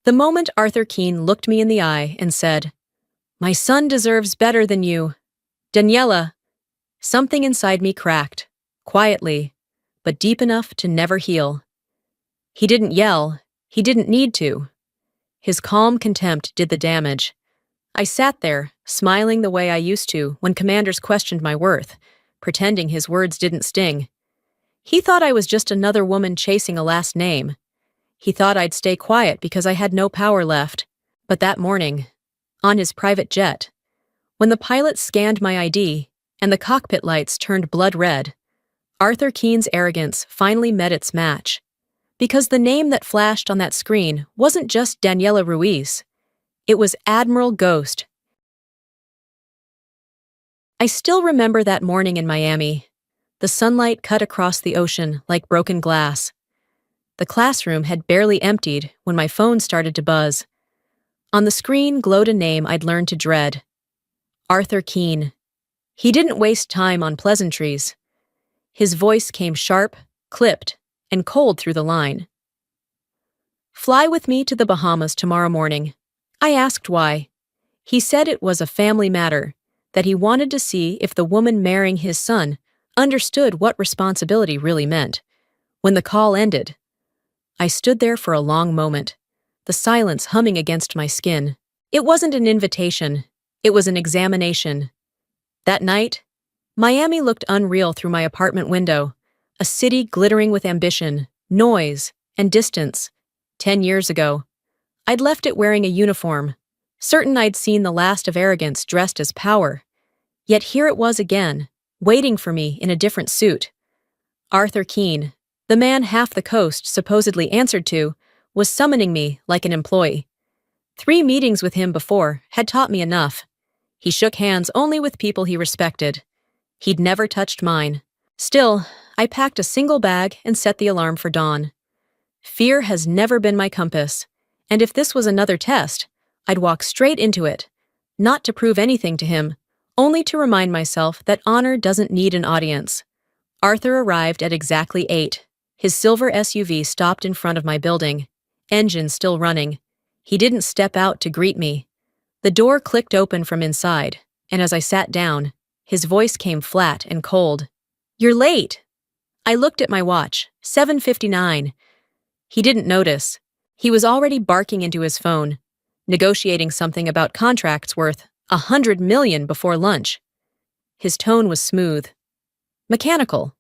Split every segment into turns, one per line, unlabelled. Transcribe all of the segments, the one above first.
The moment Arthur Keene looked me in the eye and said, "My son deserves better than you, Daniela," something inside me cracked, quietly, but deep enough to never heal. He didn't yell, he didn't need to. His calm contempt did the damage. I sat there, smiling the way I used to when commanders questioned my worth, pretending his words didn't sting. He thought I was just another woman chasing a last name. He thought I'd stay quiet because I had no power left. But that morning, on his private jet, when the pilot scanned my ID and the cockpit lights turned blood red, Arthur Keene's arrogance finally met its match. Because the name that flashed on that screen wasn't just Daniela Ruiz. It was Admiral Ghost. I still remember that morning in Miami. The sunlight cut across the ocean like broken glass. The classroom had barely emptied when my phone started to buzz. On the screen glowed a name I'd learned to dread. Arthur Keene. He didn't waste time on pleasantries. His voice came sharp, clipped, and cold through the line. "Fly with me to the Bahamas tomorrow morning." I asked why. He said it was a family matter, that he wanted to see if the woman marrying his son understood what responsibility really meant. When the call ended, I stood there for a long moment, the silence humming against my skin. It wasn't an invitation, it was an examination. That night, Miami looked unreal through my apartment window, a city glittering with ambition, noise, and distance. 10 years ago, I'd left it wearing a uniform, certain I'd seen the last of arrogance dressed as power. Yet here it was again, waiting for me in a different suit. Arthur Keene, the man half the coast supposedly answered to, was summoning me like an employee. 3 meetings with him before had taught me enough. He shook hands only with people he respected. He'd never touched mine. Still, I packed a single bag and set the alarm for dawn. Fear has never been my compass, and if this was another test, I'd walk straight into it, not to prove anything to him, only to remind myself that honor doesn't need an audience. Arthur arrived at exactly 8. His silver SUV stopped in front of my building, engine still running. He didn't step out to greet me. The door clicked open from inside, and as I sat down, his voice came flat and cold. "You're late." I looked at my watch, 7:59. He didn't notice. He was already barking into his phone, negotiating something about contracts worth $100 million before lunch. His tone was smooth, mechanical,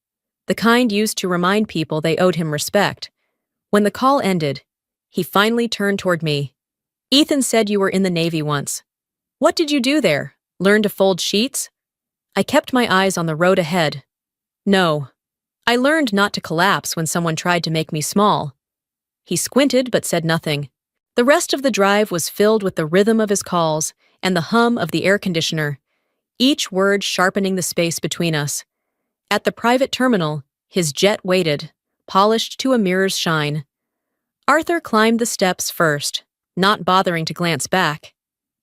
the kind used to remind people they owed him respect. When the call ended, he finally turned toward me. "Ethan said you were in the Navy once. What did you do there? Learn to fold sheets?" I kept my eyes on the road ahead. "No. I learned not to collapse when someone tried to make me small." He squinted but said nothing. The rest of the drive was filled with the rhythm of his calls and the hum of the air conditioner, each word sharpening the space between us. At the private terminal, his jet waited, polished to a mirror's shine. Arthur climbed the steps first, not bothering to glance back.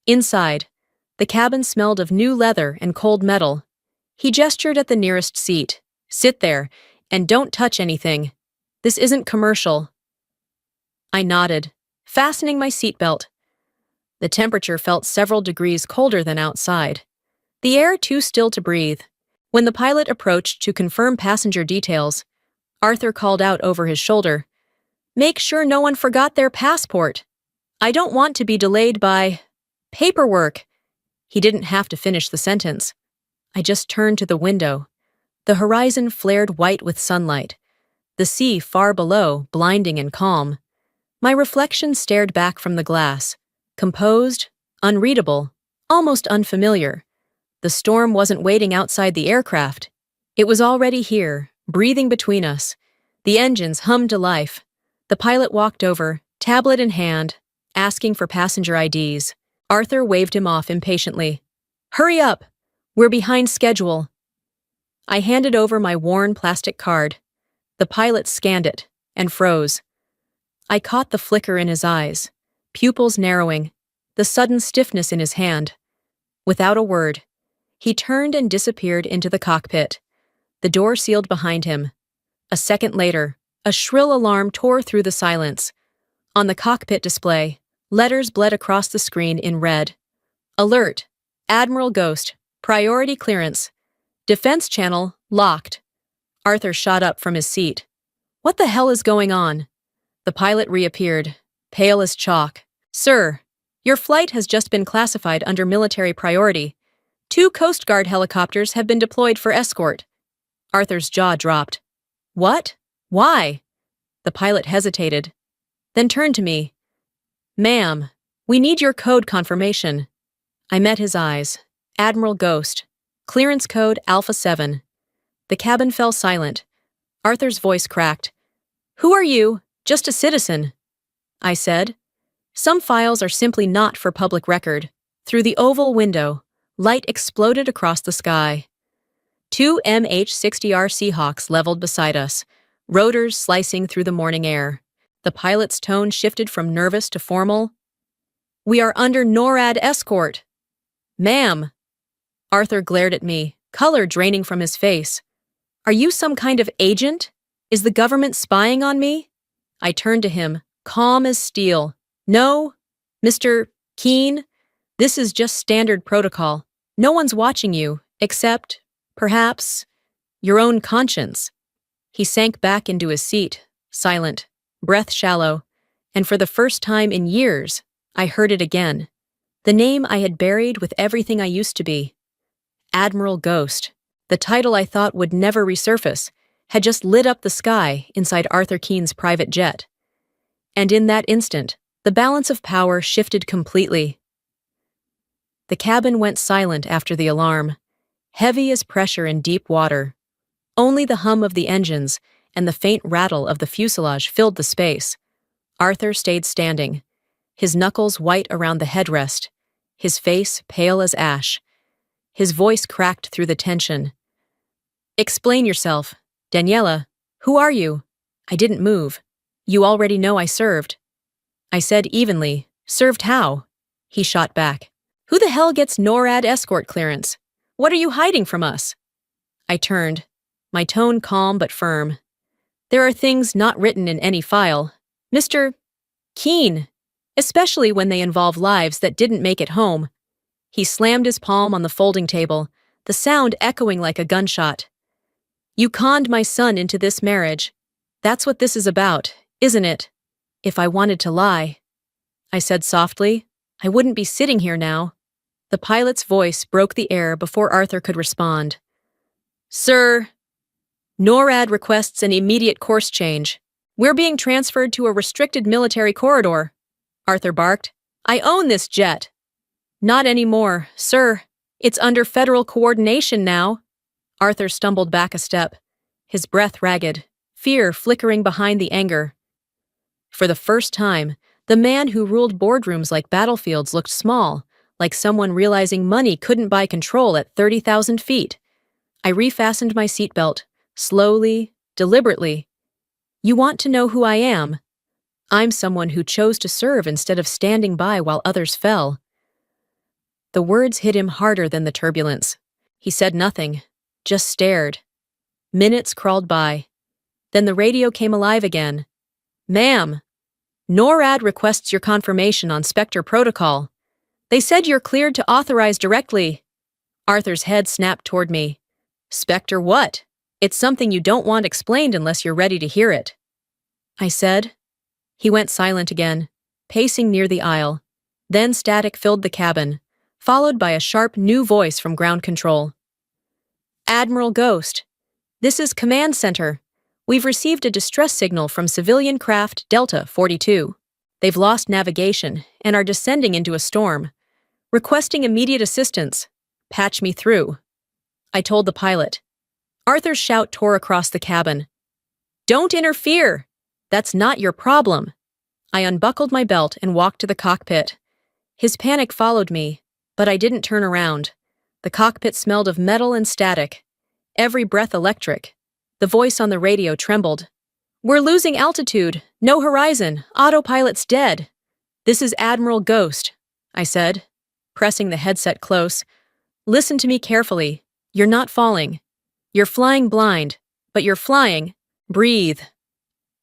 Inside, the cabin smelled of new leather and cold metal. He gestured at the nearest seat. "Sit there, and don't touch anything. This isn't commercial." I nodded, fastening my seatbelt. The temperature felt several degrees colder than outside. The air too still to breathe. When the pilot approached to confirm passenger details, Arthur called out over his shoulder, "Make sure no one forgot their passport. I don't want to be delayed by paperwork." He didn't have to finish the sentence. I just turned to the window. The horizon flared white with sunlight, the sea far below blinding and calm. My reflection stared back from the glass, composed, unreadable, almost unfamiliar. The storm wasn't waiting outside the aircraft. It was already here, breathing between us. The engines hummed to life. The pilot walked over, tablet in hand, asking for passenger IDs. Arthur waved him off impatiently. "Hurry up! We're behind schedule." I handed over my worn plastic card. The pilot scanned it and froze. I caught the flicker in his eyes, pupils narrowing, the sudden stiffness in his hand. Without a word, he turned and disappeared into the cockpit. The door sealed behind him. A second later, a shrill alarm tore through the silence. On the cockpit display, Letters bled across the screen in red. Alert. Admiral Ghost. Priority clearance. Defense channel locked. Arthur shot up from his seat. What the hell is going on? The pilot reappeared, pale as chalk. Sir, your flight has just been classified under military priority. 2 Coast Guard helicopters have been deployed for escort. Arthur's jaw dropped. What? Why? The pilot hesitated, then turned to me. Ma'am, we need your code confirmation. I met his eyes. Admiral Ghost. Clearance code Alpha 7. The cabin fell silent. Arthur's voice cracked. Who are you? Just a citizen. I said. Some files are simply not for public record. Through the oval window, light exploded across the sky. 2 MH-60R Seahawks leveled beside us, rotors slicing through the morning air. The pilot's tone shifted from nervous to formal. We are under NORAD escort. Ma'am. Arthur glared at me, color draining from his face. Are you some kind of agent? Is the government spying on me? I turned to him, calm as steel. No, Mr. Keene, this is just standard protocol. No one's watching you, except, perhaps, your own conscience. He sank back into his seat, silent, breath shallow, and for the first time in years, I heard it again. The name I had buried with everything I used to be. Admiral Ghost, the title I thought would never resurface, had just lit up the sky inside Arthur Keene's private jet. And in that instant, the balance of power shifted completely. The cabin went silent after the alarm, heavy as pressure in deep water. Only the hum of the engines and the faint rattle of the fuselage filled the space. Arthur stayed standing, his knuckles white around the headrest, his face pale as ash. His voice cracked through the tension. Explain yourself. Daniela, who are you? I didn't move. You already know I served. I said evenly, served how? He shot back. Who the hell gets NORAD escort clearance? What are you hiding from us? I turned, my tone calm but firm. There are things not written in any file. Mr. Keene, especially when they involve lives that didn't make it home. He slammed his palm on the folding table, the sound echoing like a gunshot. You conned my son into this marriage. That's what this is about, isn't it? If I wanted to lie, I said softly, I wouldn't be sitting here now. The pilot's voice broke the air before Arthur could respond. Sir, NORAD requests an immediate course change. We're being transferred to a restricted military corridor. Arthur barked. I own this jet. Not anymore, sir. It's under federal coordination now. Arthur stumbled back a step, his breath ragged, fear flickering behind the anger. For the first time, the man who ruled boardrooms like battlefields looked small, like someone realizing money couldn't buy control at 30,000 feet. I refastened my seatbelt, slowly, deliberately. You want to know who I am? I'm someone who chose to serve instead of standing by while others fell. The words hit him harder than the turbulence. He said nothing, just stared. Minutes crawled by. Then the radio came alive again. Ma'am, NORAD requests your confirmation on Spectre protocol. They said you're cleared to authorize directly. Arthur's head snapped toward me. Spectre what? It's something you don't want explained unless you're ready to hear it. I said. He went silent again, pacing near the aisle. Then static filled the cabin, followed by a sharp new voice from ground control. Admiral Ghost, this is Command Center. We've received a distress signal from civilian craft Delta 42. They've lost navigation and are descending into a storm. Requesting immediate assistance. Patch me through. I told the pilot. Arthur's shout tore across the cabin. Don't interfere! That's not your problem. I unbuckled my belt and walked to the cockpit. His panic followed me, but I didn't turn around. The cockpit smelled of metal and static. Every breath electric. The voice on the radio trembled. We're losing altitude. No horizon. Autopilot's dead. This is Admiral Ghost, I said, pressing the headset close. Listen to me carefully. You're not falling. You're flying blind, but you're flying. Breathe.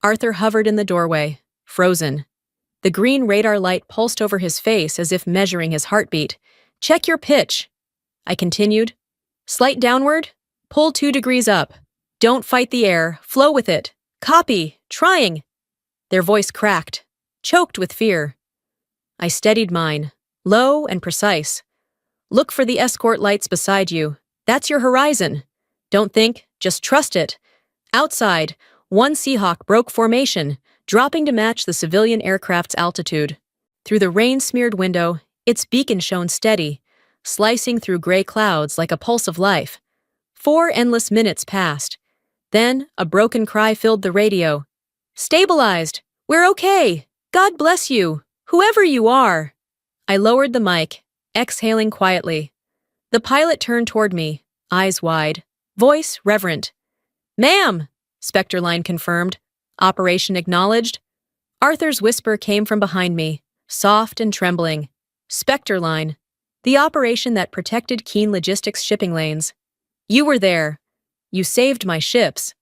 Arthur hovered in the doorway, frozen. The green radar light pulsed over his face as if measuring his heartbeat. "Check your pitch," I continued. "Slight downward? Pull 2 degrees up. Don't fight the air. Flow with it. Copy. Trying." Their voice cracked, choked with fear. I steadied mine, low and precise. "Look for the escort lights beside you. That's your horizon. Don't think, just trust it." Outside, one Seahawk broke formation, dropping to match the civilian aircraft's altitude. Through the rain-smeared window, its beacon shone steady, slicing through gray clouds like a pulse of life. 4 endless minutes passed. Then, a broken cry filled the radio. "Stabilized! We're okay! God bless you! Whoever you are!" I lowered the mic, exhaling quietly. The pilot turned toward me, eyes wide, voice reverent. "Ma'am!" Spectre line confirmed. "Operation acknowledged." Arthur's whisper came from behind me, soft and trembling. "Spectre line, the operation that protected Keen Logistics shipping lanes. You were there. You saved my ships."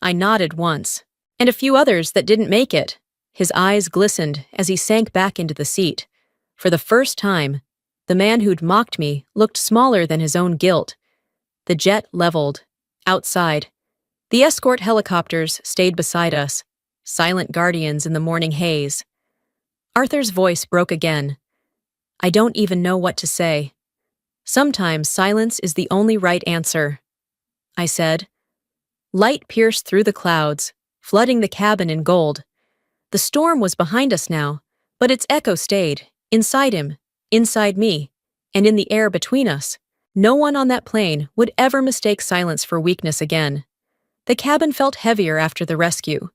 I nodded once, and a few others that didn't make it. His eyes glistened as he sank back into the seat. For the first time, the man who'd mocked me looked smaller than his own guilt. The jet leveled. Outside, the escort helicopters stayed beside us, silent guardians in the morning haze. Arthur's voice broke again. "I don't even know what to say. Sometimes silence is the only right answer," I said. Light pierced through the clouds, flooding the cabin in gold. The storm was behind us now, but its echo stayed, inside him, inside me, and in the air between us. No one on that plane would ever mistake silence for weakness again. The cabin felt heavier after the rescue,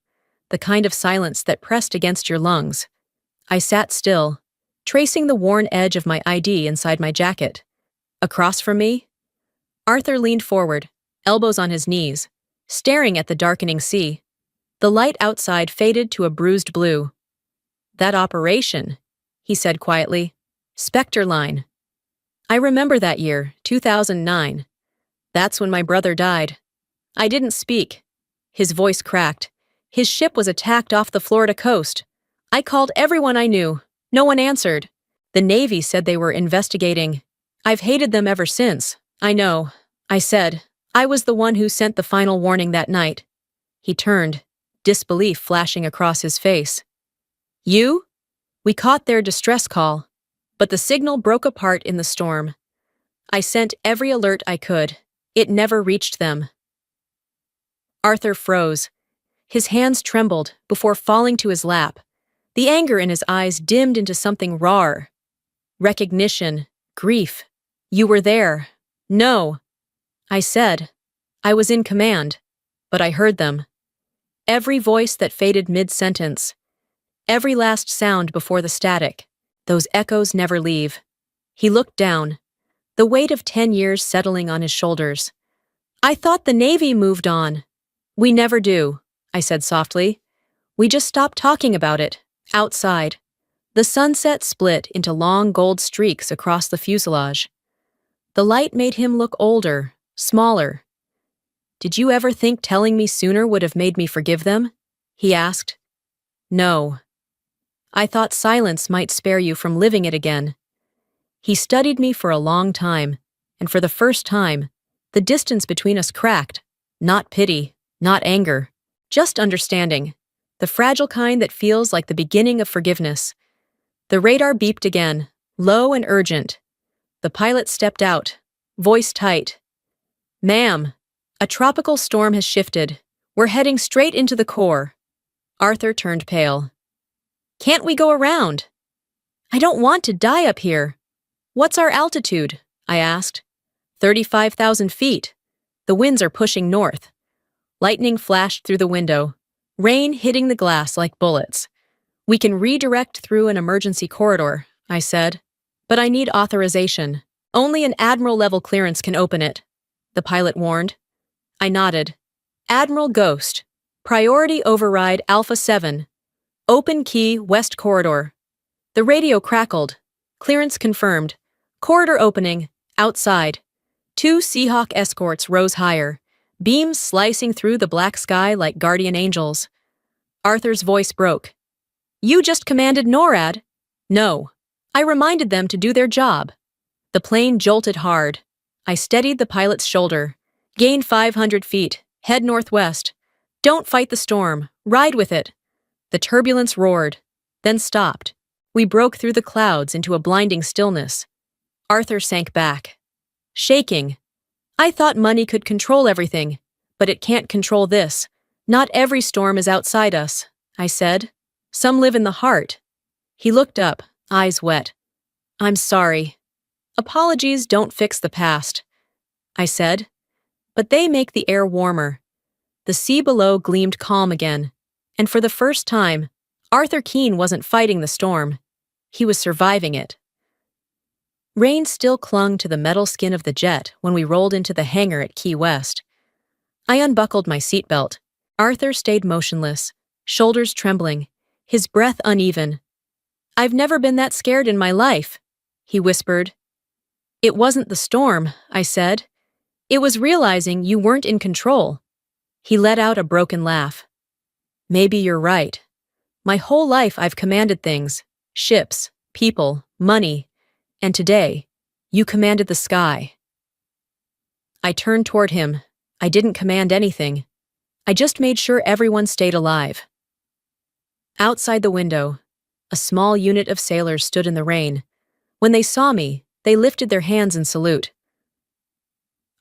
the kind of silence that pressed against your lungs. I sat still, tracing the worn edge of my ID inside my jacket. Across from me, Arthur leaned forward, elbows on his knees, staring at the darkening sea. The light outside faded to a bruised blue. "That operation," he said quietly. "Spectre line. I remember that year, 2009. That's when my brother died." I didn't speak. His voice cracked. His ship was attacked off the Florida coast. I called everyone I knew. No one answered. The Navy said they were investigating. I've hated them ever since. "I know," I said. "I was the one who sent the final warning that night." He turned, disbelief flashing across his face. "You?" "We caught their distress call, but the signal broke apart in the storm. I sent every alert I could. It never reached them." Arthur froze. His hands trembled before falling to his lap. The anger in his eyes dimmed into something rawer. Recognition, grief. "You were there." "No," I said. I was in command, but I heard them. Every voice that faded mid-sentence. Every last sound before the static. Those echoes never leave. He looked down, the weight of 10 years settling on his shoulders. "I thought the Navy moved on." "We never do," I said softly. "We just stopped talking about it." Outside, the sunset split into long gold streaks across the fuselage. The light made him look older, smaller. "Did you ever think telling me sooner would have made me forgive them?" he asked. "No. I thought silence might spare you from living it again." He studied me for a long time, and for the first time, the distance between us cracked. Not pity, not anger, just understanding. The fragile kind that feels like the beginning of forgiveness. The radar beeped again, low and urgent. The pilot stepped out, voice tight. "Ma'am, a tropical storm has shifted. We're heading straight into the core." Arthur turned pale. "Can't we go around?" "I don't want to die up here." "What's our altitude?" I asked. 35,000 feet. The winds are pushing north." Lightning flashed through the window, rain hitting the glass like bullets. "We can redirect through an emergency corridor," I said. "But I need authorization. Only an Admiral-level clearance can open it," the pilot warned. I nodded. "Admiral Ghost. Priority override Alpha 7. Open key West Corridor." The radio crackled. Clearance confirmed. Corridor opening. Outside. 2 Seahawk escorts rose higher, beams slicing through the black sky like guardian angels. Arthur's voice broke. You just commanded NORAD. No. I reminded them to do their job. The plane jolted hard. I steadied the pilot's shoulder. Gain 500 feet. Head northwest. Don't fight the storm. Ride with it. The turbulence roared, then stopped. We broke through the clouds into a blinding stillness. Arthur sank back, shaking. I thought money could control everything, but it can't control this. Not every storm is outside us, I said. Some live in the heart. He looked up, eyes wet. I'm sorry. Apologies don't fix the past, I said. But they make the air warmer. The sea below gleamed calm again, and for the first time, Arthur Keene wasn't fighting the storm. He was surviving it. Rain still clung to the metal skin of the jet when we rolled into the hangar at Key West. I unbuckled my seatbelt. Arthur stayed motionless, shoulders trembling, his breath uneven. I've never been that scared in my life, he whispered. It wasn't the storm, I said. It was realizing you weren't in control. He let out a broken laugh. Maybe you're right. My whole life I've commanded things, ships, people, money, and today, you commanded the sky. I turned toward him. I didn't command anything. I just made sure everyone stayed alive. Outside the window, a small unit of sailors stood in the rain. When they saw me, they lifted their hands in salute.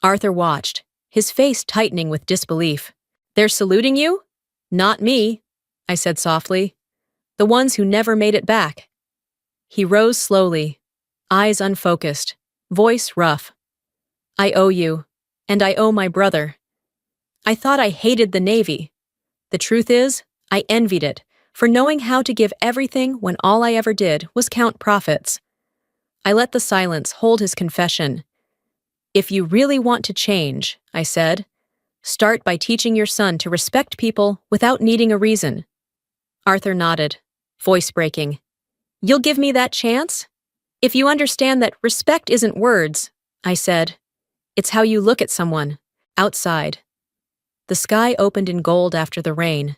Arthur watched, his face tightening with disbelief. They're saluting you? Not me, I said softly. The ones who never made it back. He rose slowly, eyes unfocused, voice rough. I owe you, and I owe my brother. I thought I hated the Navy. The truth is, I envied it, for knowing how to give everything when all I ever did was count profits. I let the silence hold his confession. If you really want to change, I said, start by teaching your son to respect people without needing a reason. Arthur nodded, voice breaking. You'll give me that chance? If you understand that respect isn't words, I said, it's how you look at someone, outside. The sky opened in gold after the rain,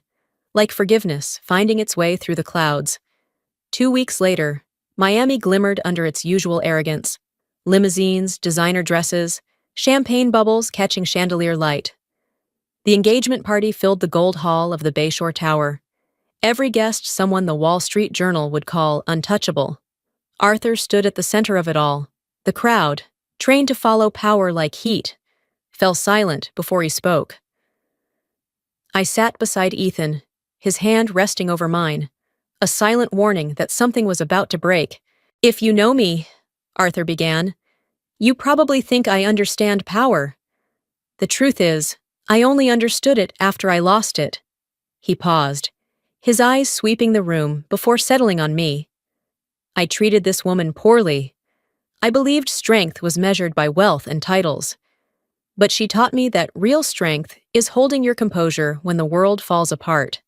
like forgiveness finding its way through the clouds. 2 weeks later, Miami glimmered under its usual arrogance. Limousines, designer dresses, champagne bubbles catching chandelier light. The engagement party filled the gold hall of the Bayshore Tower. Every guest someone the Wall Street Journal would call untouchable. Arthur stood at the center of it all. The crowd, trained to follow power like heat, fell silent before he spoke. I sat beside Ethan, his hand resting over mine, a silent warning that something was about to break. If you know me, Arthur began, you probably think I understand power. The truth is, I only understood it after I lost it. He paused, his eyes sweeping the room before settling on me. I treated this woman poorly. I believed strength was measured by wealth and titles. But she taught me that real strength is holding your composure when the world falls apart.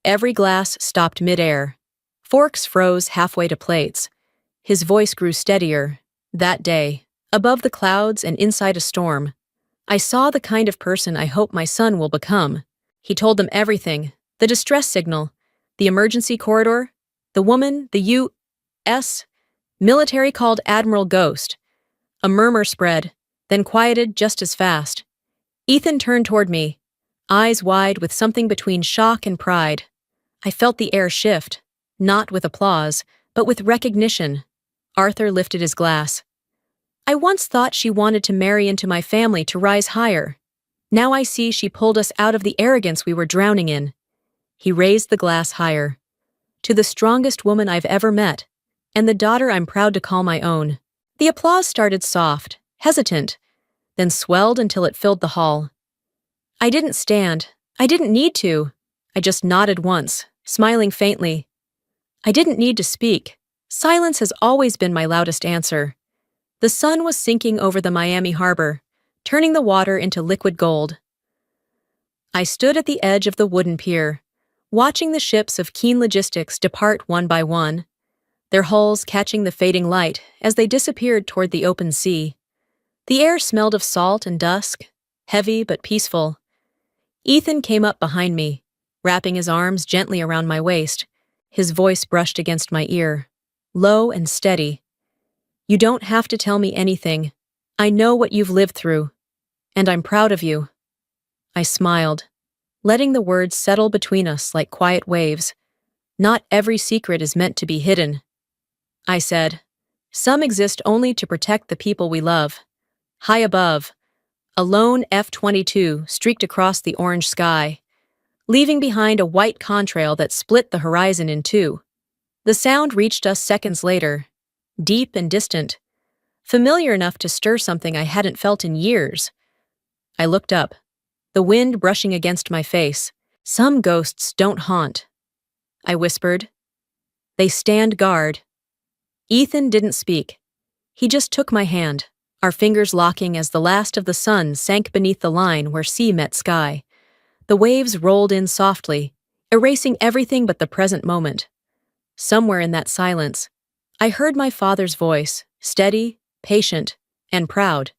Every glass stopped midair. Forks froze halfway to plates. His voice grew steadier. That day, above the clouds and inside a storm, I saw the kind of person I hope my son will become. He told them everything, the distress signal, the emergency corridor, the woman, the U.S. military called Admiral Ghost. A murmur spread, then quieted just as fast. Ethan turned toward me, eyes wide with something between shock and pride. I felt the air shift, not with applause, but with recognition. Arthur lifted his glass. I once thought she wanted to marry into my family to rise higher. Now I see she pulled us out of the arrogance we were drowning in. He raised the glass higher. To the strongest woman I've ever met, and the daughter I'm proud to call my own. The applause started soft, hesitant, then swelled until it filled the hall. I didn't stand. I didn't need to. I just nodded once, smiling faintly. I didn't need to speak. Silence has always been my loudest answer. The sun was sinking over the Miami harbor, turning the water into liquid gold. I stood at the edge of the wooden pier, watching the ships of Keene Logistics depart one by one, their hulls catching the fading light as they disappeared toward the open sea. The air smelled of salt and dusk, heavy but peaceful. Ethan came up behind me, wrapping his arms gently around my waist, His voice brushed against my ear, low and steady. You don't have to tell me anything. I know what you've lived through, and I'm proud of you. I smiled, letting the words settle between us like quiet waves. Not every secret is meant to be hidden. I said, some exist only to protect the people we love. High above, a lone F-22 streaked across the orange sky, leaving behind a white contrail that split the horizon in two. The sound reached us seconds later, deep and distant, familiar enough to stir something I hadn't felt in years. I looked up, the wind brushing against my face. Some ghosts don't haunt, I whispered. They stand guard. Ethan didn't speak. He just took my hand, our fingers locking as the last of the sun sank beneath the line where sea met sky. The waves rolled in softly, erasing everything but the present moment. Somewhere in that silence, I heard my father's voice, steady, patient, and proud.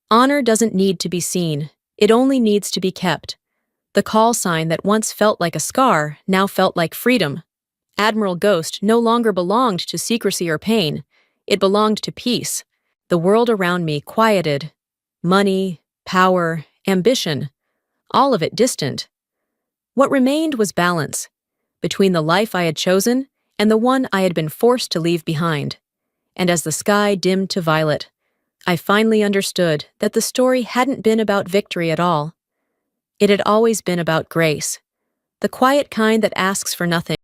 Honor doesn't need to be seen, it only needs to be kept. The call sign that once felt like a scar now felt like freedom. Admiral Ghost no longer belonged to secrecy or pain, it belonged to peace. The world around me quieted. Money, power, ambition, all of it distant. What remained was balance, between the life I had chosen and the one I had been forced to leave behind. And as the sky dimmed to violet, I finally understood that the story hadn't been about victory at all. It had always been about grace, the quiet kind that asks for nothing.